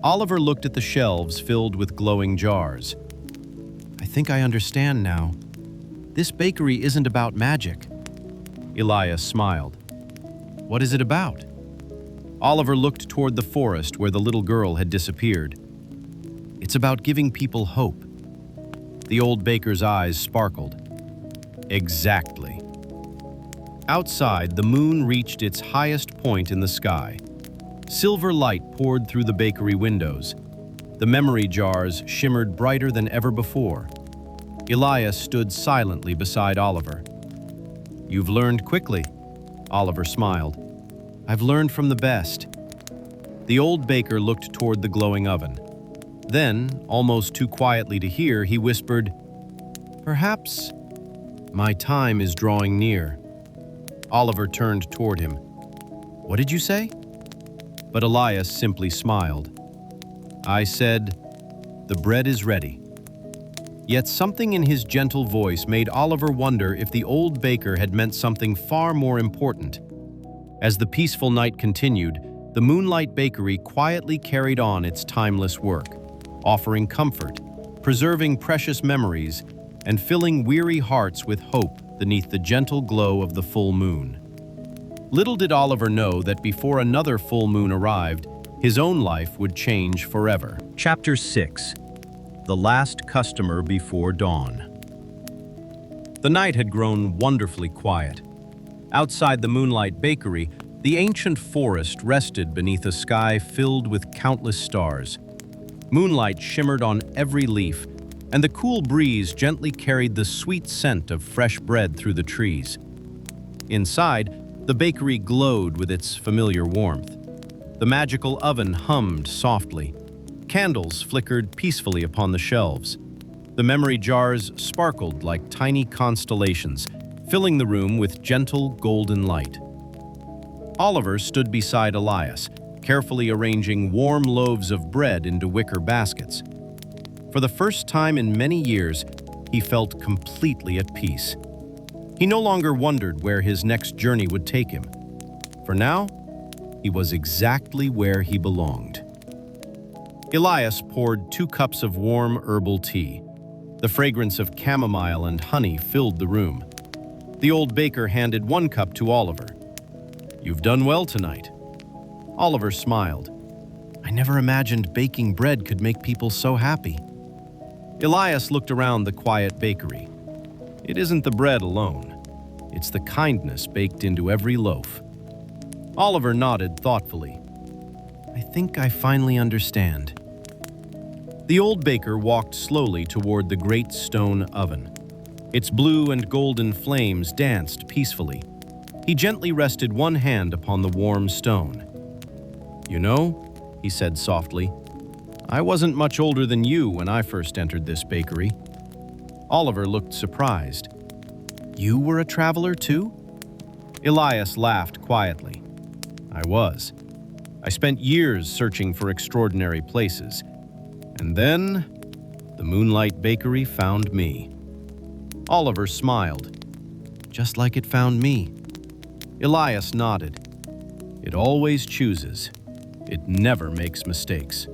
Oliver looked at the shelves filled with glowing jars. I think I understand now. This bakery isn't about magic. Elias smiled. What is it about? Oliver looked toward the forest where the little girl had disappeared. It's about giving people hope. The old baker's eyes sparkled. Exactly. Outside, the moon reached its highest point in the sky. Silver light poured through the bakery windows. The memory jars shimmered brighter than ever before. Elias stood silently beside Oliver. You've learned quickly, Oliver smiled. I've learned from the best. The old baker looked toward the glowing oven. Then, almost too quietly to hear, he whispered, Perhaps my time is drawing near. Oliver turned toward him. What did you say? But Elias simply smiled. I said, the bread is ready. Yet something in his gentle voice made Oliver wonder if the old baker had meant something far more important. As the peaceful night continued, the Moonlight Bakery quietly carried on its timeless work, offering comfort, preserving precious memories, and filling weary hearts with hope beneath the gentle glow of the full moon. Little did Oliver know that before another full moon arrived, his own life would change forever. Chapter 6. The Last Customer Before Dawn. The night had grown wonderfully quiet. Outside the Moonlight Bakery, the ancient forest rested beneath a sky filled with countless stars. Moonlight shimmered on every leaf, and the cool breeze gently carried the sweet scent of fresh bread through the trees. Inside, the bakery glowed with its familiar warmth. The magical oven hummed softly. Candles flickered peacefully upon the shelves. The memory jars sparkled like tiny constellations, filling the room with gentle golden light. Oliver stood beside Elias, carefully arranging warm loaves of bread into wicker baskets. For the first time in many years, he felt completely at peace. He no longer wondered where his next journey would take him. For now, he was exactly where he belonged. Elias poured 2 cups of warm herbal tea. The fragrance of chamomile and honey filled the room. The old baker handed 1 cup to Oliver. "You've done well tonight." Oliver smiled. "I never imagined baking bread could make people so happy." Elias looked around the quiet bakery. It isn't the bread alone. It's the kindness baked into every loaf. Oliver nodded thoughtfully. "I think I finally understand." The old baker walked slowly toward the great stone oven. Its blue and golden flames danced peacefully. He gently rested 1 hand upon the warm stone. "You know," he said softly, "I wasn't much older than you when I first entered this bakery." Oliver looked surprised. "You were a traveler too?" Elias laughed quietly. "I was. I spent years searching for extraordinary places. And then, the Moonlight Bakery found me." Oliver smiled. "Just like it found me." Elias nodded. "It always chooses. It never makes mistakes."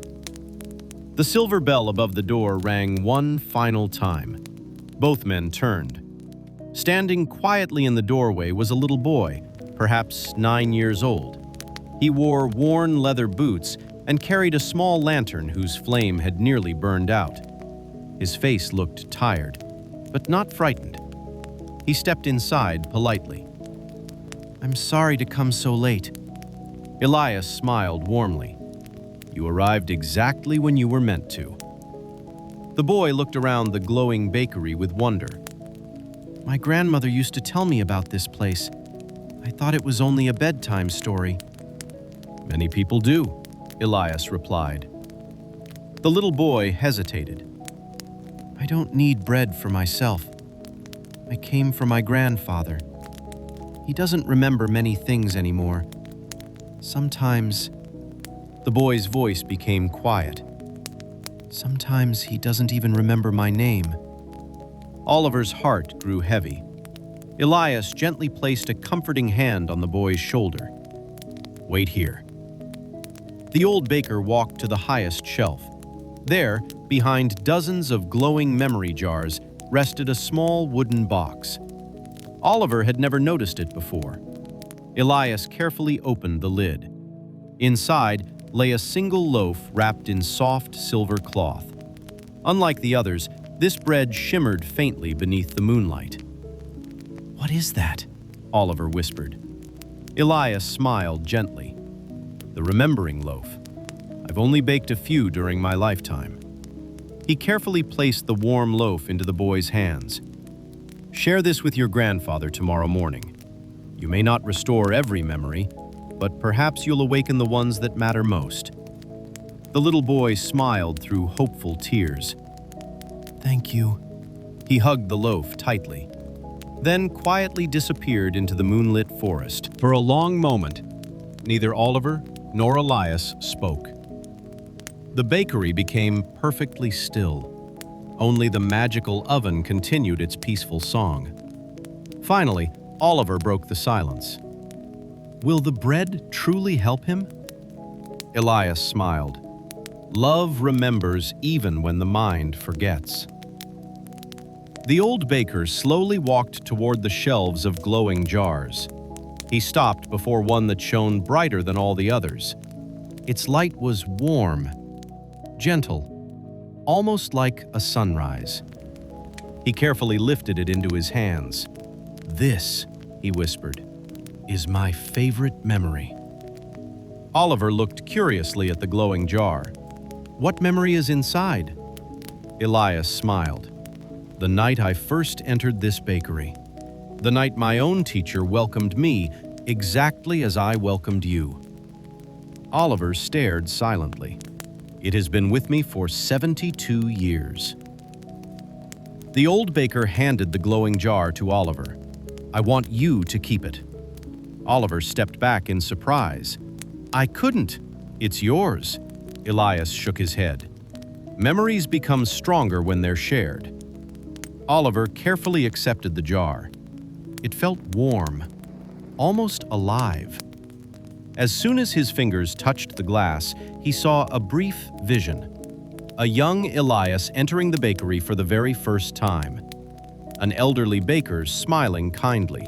The silver bell above the door rang 1 final time. Both men turned. Standing quietly in the doorway was a little boy, perhaps 9 years old. He wore worn leather boots and carried a small lantern whose flame had nearly burned out. His face looked tired, but not frightened. He stepped inside politely. "I'm sorry to come so late." Elias smiled warmly. "You arrived exactly when you were meant to." The boy looked around the glowing bakery with wonder. "My grandmother used to tell me about this place. I thought it was only a bedtime story." "Many people do," Elias replied. The little boy hesitated. "I don't need bread for myself. I came from my grandfather. He doesn't remember many things anymore. Sometimes..." The boy's voice became quiet. "Sometimes he doesn't even remember my name." Oliver's heart grew heavy. Elias gently placed a comforting hand on the boy's shoulder. "Wait here." The old baker walked to the highest shelf. There, behind dozens of glowing memory jars, rested a small wooden box. Oliver had never noticed it before. Elias carefully opened the lid. Inside lay a single loaf wrapped in soft silver cloth. Unlike the others, this bread shimmered faintly beneath the moonlight. "What is that?" Oliver whispered. Elias smiled gently. "The remembering loaf. I've only baked a few during my lifetime." He carefully placed the warm loaf into the boy's hands. "Share this with your grandfather tomorrow morning. You may not restore every memory, but perhaps you'll awaken the ones that matter most." The little boy smiled through hopeful tears. "Thank you." He hugged the loaf tightly, then quietly disappeared into the moonlit forest. For a long moment, neither Oliver nor Elias spoke. The bakery became perfectly still. Only the magical oven continued its peaceful song. Finally, Oliver broke the silence. "Will the bread truly help him?" Elias smiled. "Love remembers even when the mind forgets." The old baker slowly walked toward the shelves of glowing jars. He stopped before one that shone brighter than all the others. Its light was warm, gentle, almost like a sunrise. He carefully lifted it into his hands. "This," he whispered, "is my favorite memory." Oliver looked curiously at the glowing jar. "What memory is inside?" Elias smiled. "The night I first entered this bakery. The night my own teacher welcomed me exactly as I welcomed you." Oliver stared silently. "It has been with me for 72 years." The old baker handed the glowing jar to Oliver. "I want you to keep it." Oliver stepped back in surprise. "I couldn't. It's yours." Elias shook his head. Memories become stronger when they're shared. Oliver carefully accepted the jar. It felt warm, almost alive. As soon as his fingers touched the glass, he saw a brief vision. A young Elias entering the bakery for the very first time. An elderly baker smiling kindly.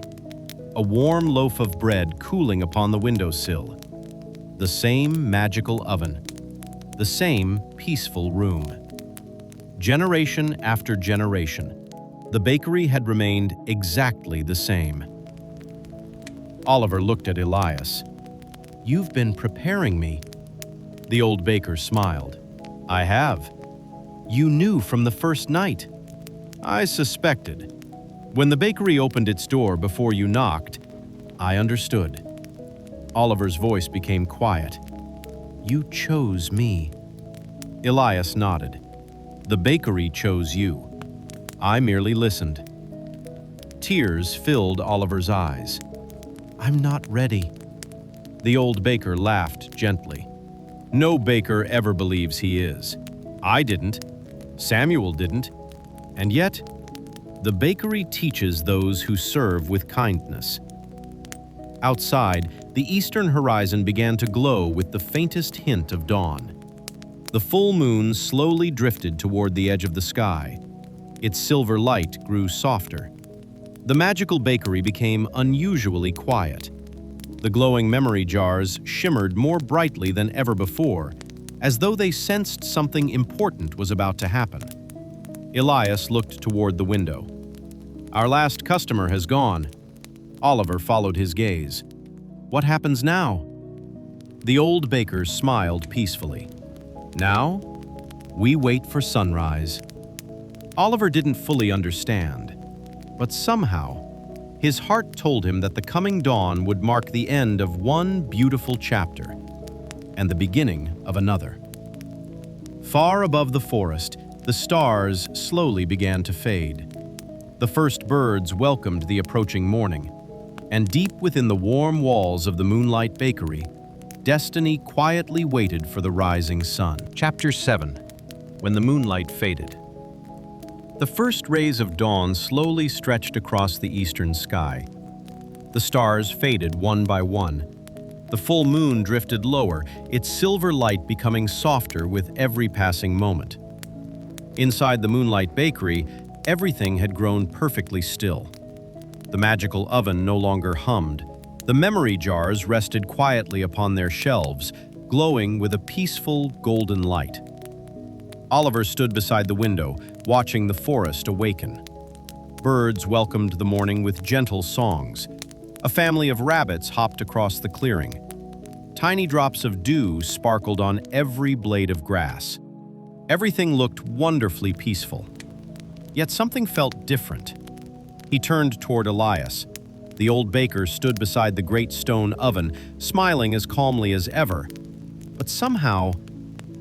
A warm loaf of bread cooling upon the windowsill. The same magical oven. The same peaceful room. Generation after generation, the bakery had remained exactly the same. Oliver looked at Elias. "You've been preparing me." The old baker smiled. "I have." "You knew from the first night." "I suspected. When the bakery opened its door before you knocked, I understood." Oliver's voice became quiet. "You chose me." Elias nodded. "The bakery chose you. I merely listened." Tears filled Oliver's eyes. "I'm not ready." The old baker laughed gently. "No baker ever believes he is. I didn't. Samuel didn't. And yet, the bakery teaches those who serve with kindness." Outside, the eastern horizon began to glow with the faintest hint of dawn. The full moon slowly drifted toward the edge of the sky. Its silver light grew softer. The magical bakery became unusually quiet. The glowing memory jars shimmered more brightly than ever before, as though they sensed something important was about to happen. Elias looked toward the window. "Our last customer has gone." Oliver followed his gaze. "What happens now?" The old baker smiled peacefully. "Now, we wait for sunrise." Oliver didn't fully understand, but somehow, his heart told him that the coming dawn would mark the end of one beautiful chapter and the beginning of another. Far above the forest, the stars slowly began to fade. The first birds welcomed the approaching morning, and deep within the warm walls of the Moonlight Bakery, destiny quietly waited for the rising sun. Chapter 7. When the moonlight faded. The first rays of dawn slowly stretched across the eastern sky. The stars faded one by one. The full moon drifted lower, its silver light becoming softer with every passing moment. Inside the Moonlight Bakery, everything had grown perfectly still. The magical oven no longer hummed. The memory jars rested quietly upon their shelves, glowing with a peaceful golden light. Oliver stood beside the window, watching the forest awaken. Birds welcomed the morning with gentle songs. A family of rabbits hopped across the clearing. Tiny drops of dew sparkled on every blade of grass. Everything looked wonderfully peaceful. Yet something felt different. He turned toward Elias. The old baker stood beside the great stone oven, smiling as calmly as ever. But somehow,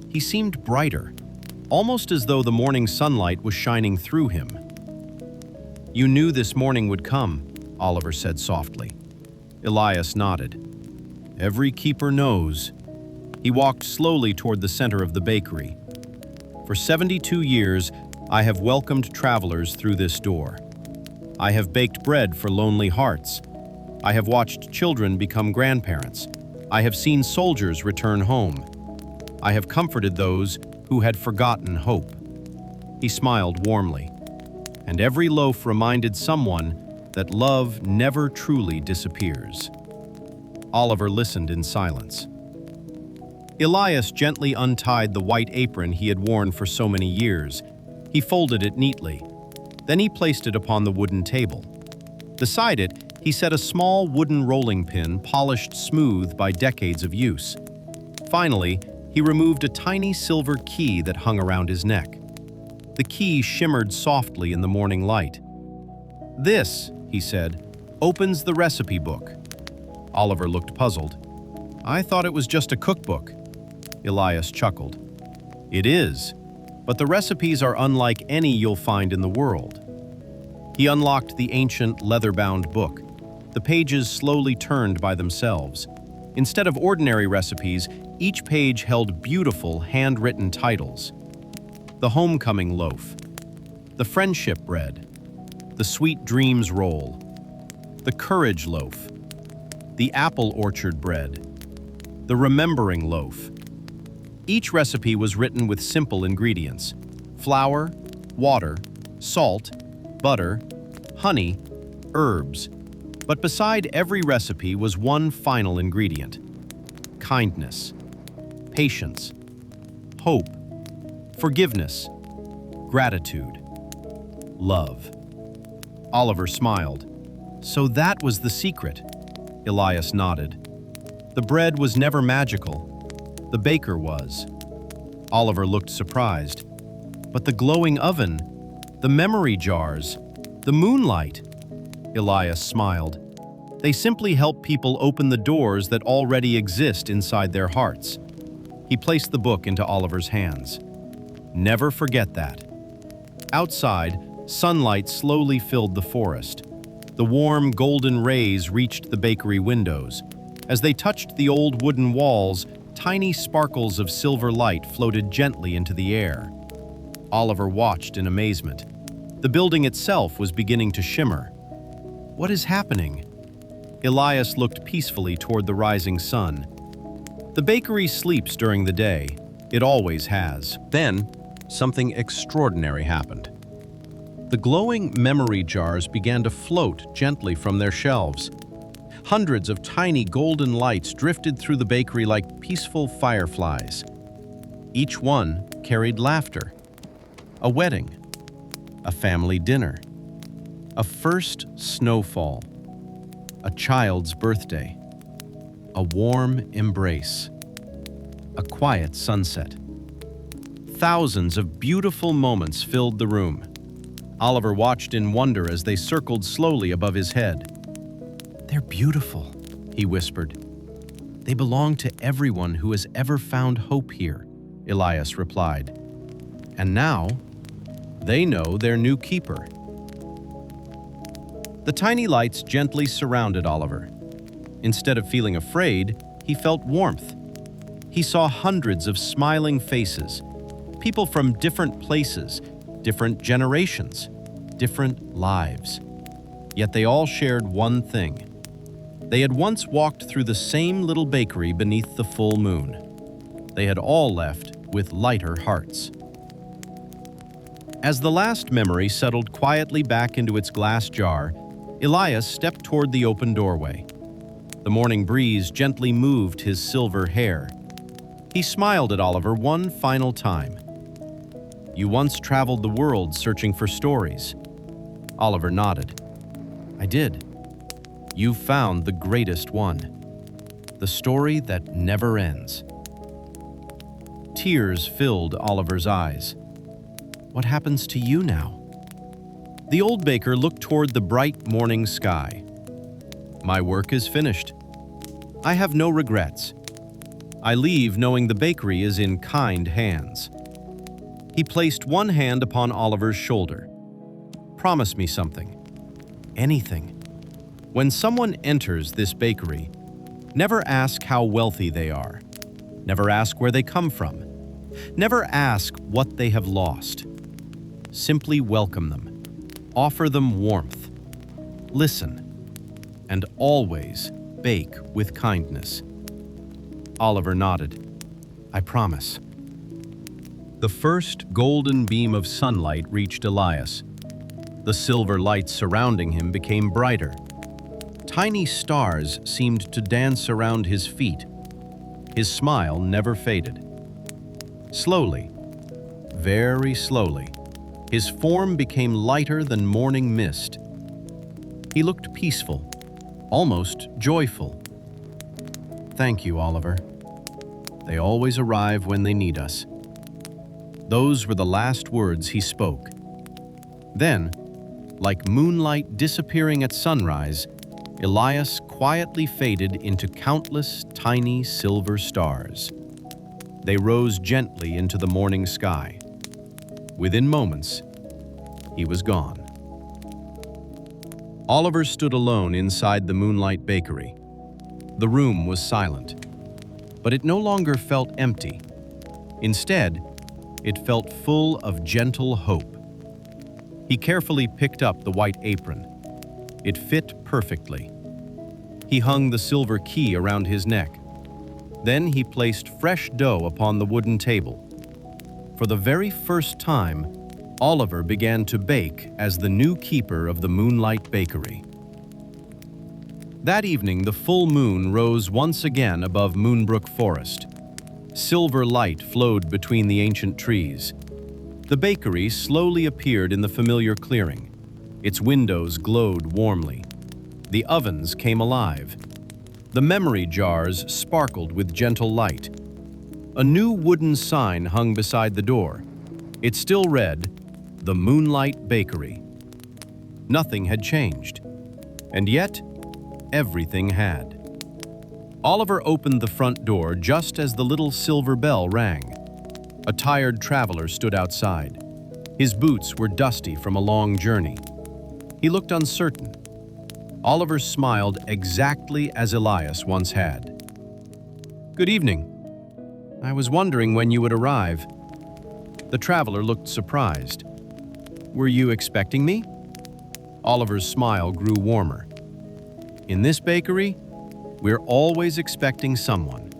he seemed brighter, almost as though the morning sunlight was shining through him. "You knew this morning would come," Oliver said softly. Elias nodded. "Every keeper knows." He walked slowly toward the center of the bakery. "For 72 years, I have welcomed travelers through this door. I have baked bread for lonely hearts. I have watched children become grandparents. I have seen soldiers return home. I have comforted those who had forgotten hope." He smiled warmly. "And every loaf reminded someone that love never truly disappears." Oliver listened in silence. Elias gently untied the white apron he had worn for so many years. He folded it neatly. Then he placed it upon the wooden table. Beside it, he set a small wooden rolling pin polished smooth by decades of use. Finally, he removed a tiny silver key that hung around his neck. The key shimmered softly in the morning light. "This," he said, "opens the recipe book." Oliver looked puzzled. "I thought it was just a cookbook." Elias chuckled. "It is, but the recipes are unlike any you'll find in the world." He unlocked the ancient leather-bound book. the pages slowly turned by themselves. Instead of ordinary recipes, each page held beautiful handwritten titles. The Homecoming Loaf, the Friendship Bread, the Sweet Dreams Roll, the Courage Loaf, the Apple Orchard Bread, the Remembering Loaf. Each recipe was written with simple ingredients: flour, water, salt, butter, honey, herbs. But beside every recipe was one final ingredient: kindness, patience, hope, forgiveness, gratitude, love. Oliver smiled. So that was the secret. Elias nodded. The bread was never magical. The baker was. Oliver looked surprised. But the glowing oven, the memory jars, the moonlight. Elias smiled. They simply help people open the doors that already exist inside their hearts. He placed the book into Oliver's hands. Never forget that. Outside, sunlight slowly filled the forest. The warm, golden rays reached the bakery windows. As they touched the old wooden walls, tiny sparkles of silver light floated gently into the air. Oliver watched in amazement. The building itself was beginning to shimmer. What is happening? Elias looked peacefully toward the rising sun. The bakery sleeps during the day. It always has. Then, something extraordinary happened. The glowing memory jars began to float gently from their shelves. Hundreds of tiny golden lights drifted through the bakery like peaceful fireflies. Each one carried laughter, a wedding, a family dinner, a first snowfall, a child's birthday, a warm embrace, a quiet sunset. Thousands of beautiful moments filled the room. Oliver watched in wonder as they circled slowly above his head. "They're beautiful," he whispered. "They belong to everyone who has ever found hope here," Elias replied. "And now, they know their new keeper." The tiny lights gently surrounded Oliver. Instead of feeling afraid, he felt warmth. He saw hundreds of smiling faces, people from different places, different generations, different lives. Yet they all shared one thing. They had once walked through the same little bakery beneath the full moon. They had all left with lighter hearts. As the last memory settled quietly back into its glass jar, Elias stepped toward the open doorway. The morning breeze gently moved his silver hair. He smiled at Oliver one final time. "You once traveled the world searching for stories." Oliver nodded. "I did. You found the greatest one. The story that never ends." Tears filled Oliver's eyes. "What happens to you now?" The old baker looked toward the bright morning sky. "My work is finished. I have no regrets. I leave knowing the bakery is in kind hands." He placed one hand upon Oliver's shoulder. "Promise me something. Anything. When someone enters this bakery, never ask how wealthy they are. Never ask where they come from. Never ask what they have lost. Simply welcome them. Offer them warmth. Listen. And always bake with kindness." Oliver nodded. "I promise." The first golden beam of sunlight reached Elias. The silver lights surrounding him became brighter. Tiny stars seemed to dance around his feet. His smile never faded. Slowly, very slowly, his form became lighter than morning mist. He looked peaceful, almost joyful. "Thank you, Oliver. They always arrive when they need us." Those were the last words he spoke. Then, like moonlight disappearing at sunrise, Elias quietly faded into countless tiny silver stars. They rose gently into the morning sky. Within moments, he was gone. Oliver stood alone inside the Moonlight Bakery. The room was silent, but it no longer felt empty. Instead, it felt full of gentle hope. He carefully picked up the white apron. It fit perfectly. He hung the silver key around his neck. Then he placed fresh dough upon the wooden table. For the very first time, Oliver began to bake as the new keeper of the Moonlight Bakery. That evening, the full moon rose once again above Moonbrook Forest. Silver light flowed between the ancient trees. The bakery slowly appeared in the familiar clearing. Its windows glowed warmly. The ovens came alive. The memory jars sparkled with gentle light. A new wooden sign hung beside the door. It still read, "The Moonlight Bakery." Nothing had changed, and yet everything had. Oliver opened the front door just as the little silver bell rang. A tired traveler stood outside. His boots were dusty from a long journey. He looked uncertain. Oliver smiled exactly as Elias once had. "Good evening. I was wondering when you would arrive." The traveler looked surprised. "Were you expecting me?" Oliver's smile grew warmer. "In this bakery, we're always expecting someone."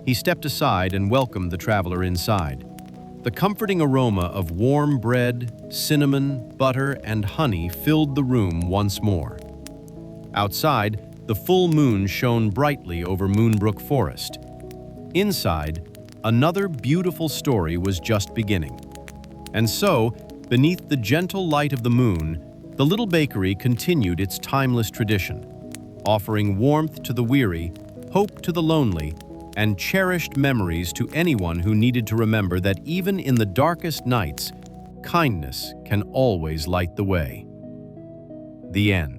He stepped aside and welcomed the traveler inside. The comforting aroma of warm bread, cinnamon, butter, and honey filled the room once more. Outside, the full moon shone brightly over Moonbrook Forest. Inside, another beautiful story was just beginning. And so, beneath the gentle light of the moon, the little bakery continued its timeless tradition, offering warmth to the weary, hope to the lonely, and cherished memories to anyone who needed to remember that even in the darkest nights, kindness can always light the way. The end.